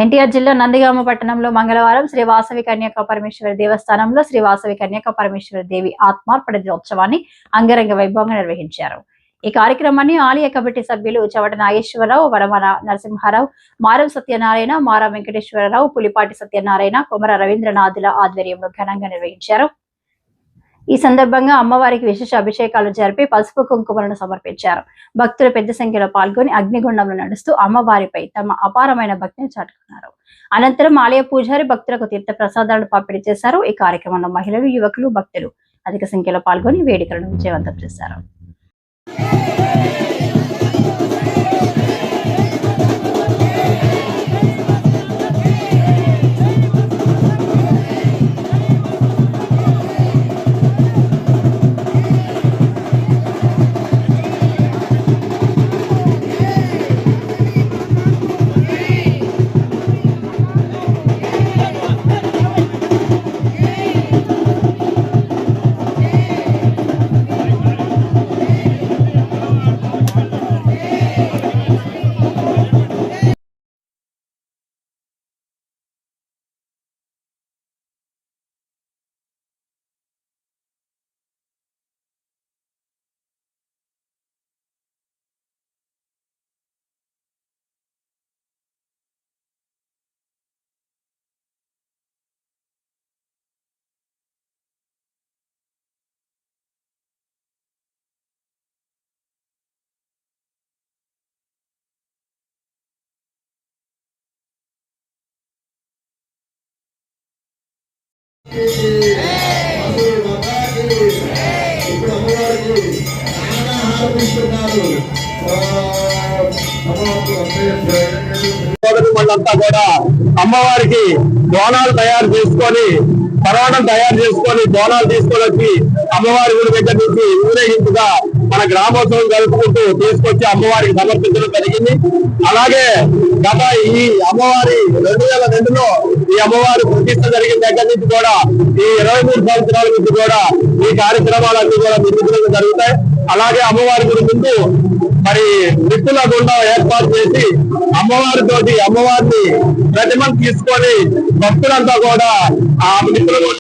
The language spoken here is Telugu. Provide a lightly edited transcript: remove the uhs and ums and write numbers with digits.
ఎన్టీఆర్ జిల్లా నందిగామ పట్టణంలో మంగళవారం శ్రీ వాసవి కన్యకా పరమేశ్వరి దేవస్థానంలో శ్రీ వాసవి కన్యకా పరమేశ్వరి దేవి ఆత్మార్పణ దినోత్సవాన్ని అంగరంగ వైభవంగా నిర్వహించారు. ఈ కార్యక్రమాన్ని ఆలయ కమిటీ సభ్యులు చవట నాగేశ్వరరావు, వడమన నరసింహారావు, మారం సత్యనారాయణ, మారం వెంకటేశ్వరరావు, పులిపాటి సత్యనారాయణ, కొమర రవీంద్రనాథుల ఆధ్వర్యంలో ఘనంగా నిర్వహించారు. ఈ సందర్భంగా అమ్మవారికి విశేష అభిషేకాలు జరిపి పసుపు కుంకుమలను సమర్పించారు. భక్తులు పెద్ద సంఖ్యలో పాల్గొని అగ్నిగుండంలో నడుస్తూ అమ్మవారిపై తమ అపారమైన భక్తిని చాటుకున్నారు. అనంతరం ఆలయ పూజారి భక్తులకు తీర్థ ప్రసాదాలను పంపిణీ చేశారు. ఈ కార్యక్రమంలో మహిళలు, యువకులు, భక్తులు అధిక సంఖ్యలో పాల్గొని వేడుకలను విజయవంతం చేశారు. వాళ్ళంతా కూడా అమ్మవారికి బోనాలు తయారు చేసుకొని పర్వటం తయారు చేసుకొని బోనాలు తీసుకొని వచ్చి అమ్మవారి గుడి దగ్గర నుంచి ఊరేగింపుగా మన గ్రామోత్సవం జరుపుకుంటూ తీసుకొచ్చి అమ్మవారికి సమర్పించడం జరిగింది. అలాగే గత ఈ అమ్మవారి 2002లో ఈ అమ్మవారి ప్రతిష్ట జరిగిన దగ్గర నుంచి కూడా ఈ 23 సంవత్సరాల నుంచి కూడా ఈ కార్యక్రమాలన్నీ కూడా నిర్మించడం జరుగుతాయి. అలాగే అమ్మవారి గుడి ముందు మరి మిత్రుల గుండా ఏర్పాటు చేసి అమ్మవారితోటి అమ్మవారిని ప్రతిమను తీసుకొని భక్తులంతా కూడా ఆ మిత్రులు